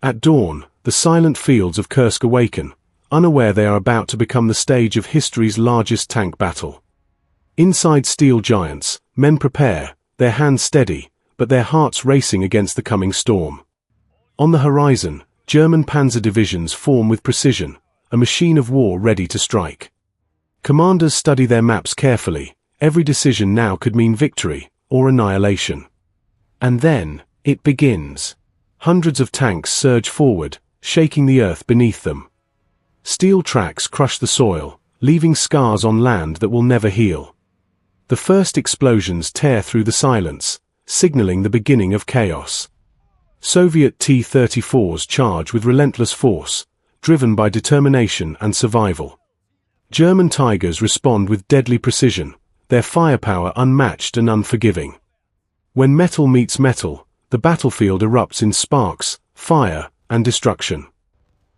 At dawn, the silent fields of Kursk awaken, unaware they are about to become the stage of history's largest tank battle. Inside steel giants, men prepare, their hands steady, but their hearts racing against the coming storm. On the horizon, German panzer divisions form with precision, a machine of war ready to strike. Commanders study their maps carefully. Every decision now could mean victory or annihilation. And then, it begins. Hundreds of tanks surge forward, shaking the earth beneath them. Steel tracks crush the soil, leaving scars on land that will never heal. The first explosions tear through the silence, signaling the beginning of chaos. Soviet T-34s charge with relentless force, driven by determination and survival. German Tigers respond with deadly precision, their firepower unmatched and unforgiving. When metal meets metal, the battlefield erupts in sparks, fire, and destruction.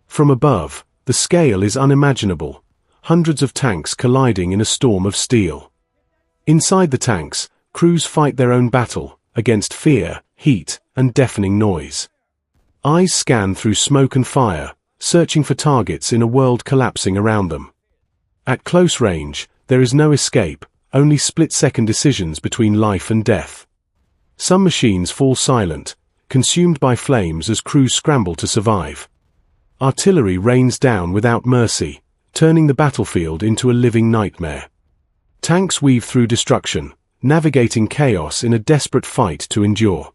From above, the scale is unimaginable, hundreds of tanks colliding in a storm of steel. Inside the tanks, crews fight their own battle, against fear, heat, and deafening noise. Eyes scan through smoke and fire, searching for targets in a world collapsing around them. At close range, there is no escape, only split-second decisions between life and death. Some machines fall silent, consumed by flames as crews scramble to survive. Artillery rains down without mercy, turning the battlefield into a living nightmare. Tanks weave through destruction, navigating chaos in a desperate fight to endure.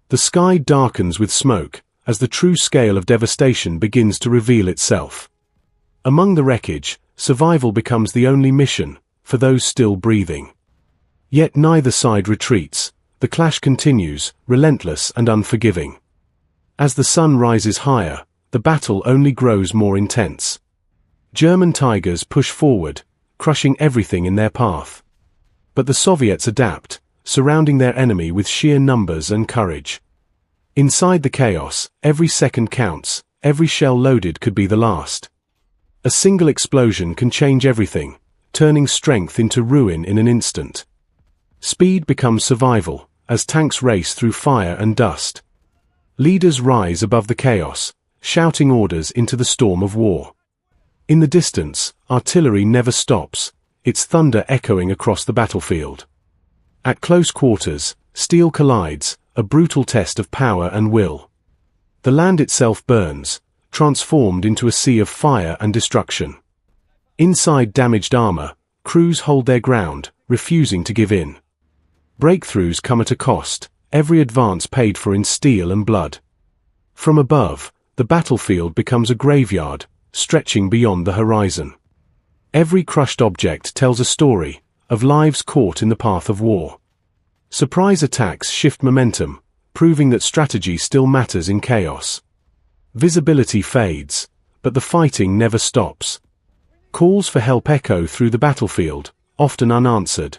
The sky darkens with smoke, as the true scale of devastation begins to reveal itself. Among the wreckage, survival becomes the only mission, for those still breathing. Yet neither side retreats. The clash continues, relentless and unforgiving. As the sun rises higher, the battle only grows more intense. German Tigers push forward, crushing everything in their path. But the Soviets adapt, surrounding their enemy with sheer numbers and courage. Inside the chaos, every second counts, every shell loaded could be the last. A single explosion can change everything, turning strength into ruin in an instant. Speed becomes survival, as tanks race through fire and dust. Leaders rise above the chaos, shouting orders into the storm of war. In the distance, artillery never stops, its thunder echoing across the battlefield. At close quarters, steel collides, a brutal test of power and will. The land itself burns, transformed into a sea of fire and destruction. Inside damaged armor, crews hold their ground, refusing to give in. Breakthroughs come at a cost, every advance paid for in steel and blood. From above, the battlefield becomes a graveyard, stretching beyond the horizon. Every crushed object tells a story, of lives caught in the path of war. Surprise attacks shift momentum, proving that strategy still matters in chaos. Visibility fades, but the fighting never stops. Calls for help echo through the battlefield, often unanswered.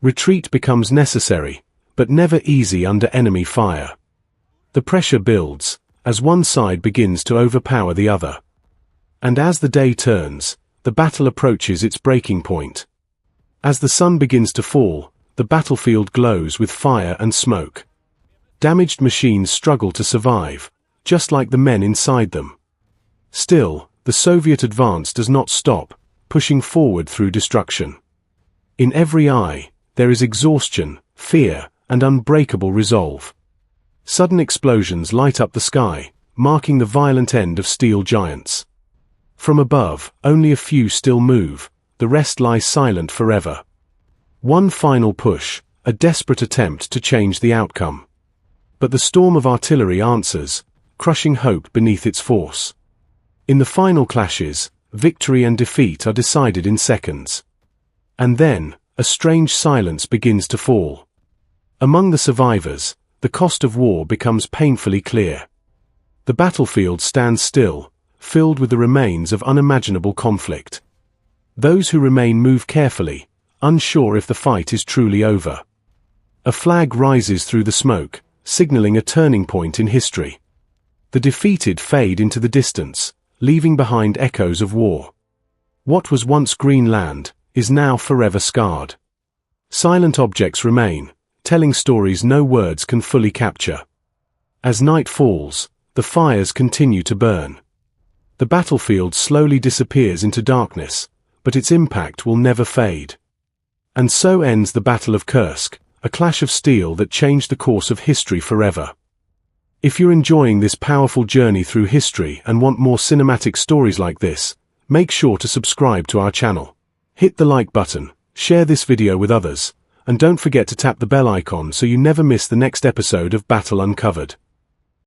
Retreat becomes necessary, but never easy under enemy fire. The pressure builds, as one side begins to overpower the other. And as the day turns, the battle approaches its breaking point. As the sun begins to fall, the battlefield glows with fire and smoke. Damaged machines struggle to survive, just like the men inside them. Still, the Soviet advance does not stop, pushing forward through destruction. In every eye, there is exhaustion, fear, and unbreakable resolve. Sudden explosions light up the sky, marking the violent end of steel giants. From above, only a few still move, the rest lie silent forever. One final push, a desperate attempt to change the outcome. But the storm of artillery answers, crushing hope beneath its force. In the final clashes, victory and defeat are decided in seconds. And then, a strange silence begins to fall. Among the survivors, the cost of war becomes painfully clear. The battlefield stands still, filled with the remains of unimaginable conflict. Those who remain move carefully, unsure if the fight is truly over. A flag rises through the smoke, signaling a turning point in history. The defeated fade into the distance, leaving behind echoes of war. What was once green land is now forever scarred. Silent objects remain, telling stories no words can fully capture. As night falls, the fires continue to burn. The battlefield slowly disappears into darkness, but its impact will never fade. And so ends the Battle of Kursk, a clash of steel that changed the course of history forever. If you're enjoying this powerful journey through history and want more cinematic stories like this, make sure to subscribe to our channel. Hit the like button, share this video with others, and don't forget to tap the bell icon so you never miss the next episode of Battle Uncovered.